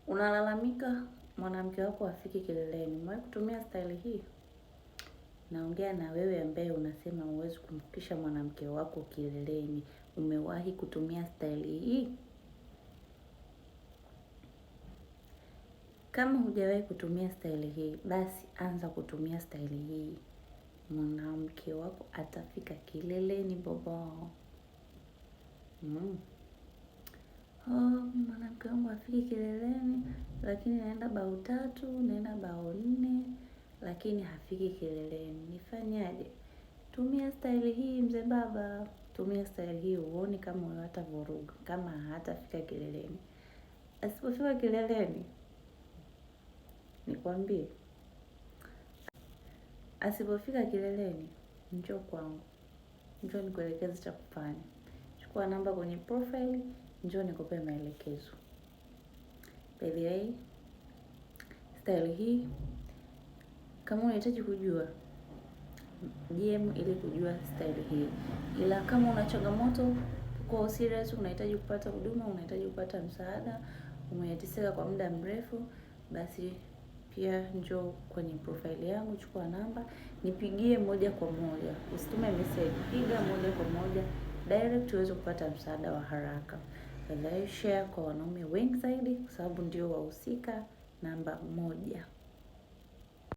Unalalamika mwanamke wako hafiki kileleni. Umewahi kutumia staili hii? Naongea na wewe ambaye unasema huwezi kumfikisha mwanamke wako kileleni. Umewahi kutumia staili hii? Kama hujawahi kutumia staili hii, basi anza kutumia staili hii. Mwanamke wako atafika kileleni baba. Mwanamke wangu hafiki kileleni, lakini naenda bao 3, naenda bao 4, lakini hafiki kileleni. Nifanyaje? Tumia staili hii mzee baba. Tumia staili hii uone kama hatavuruga, kama hatafika kileleni. Asipofika kileleni, nikwambie, asipofika kileleni, njoo kwangu. Njoo nikuelekeze cha kufanya. Chukua namba kwenye profile, njoo nikupe maelekezo. By the way, staili hii kama unahitaji kujua, DM ili kujua staili hii. Ila kama una changamoto kwa serious, unahitaji kupata huduma, unahitaji kupata msaada, umeteseka kwa muda mrefu, basi pia njoo kwenye profile yangu, chukua namba, nipigie moja kwa moja. Usitume message, piga moja kwa moja direct uweze kupata msaada wa haraka. Share kwa wanaume wengi zaidi kwa sababu ndio wahusika namba 1.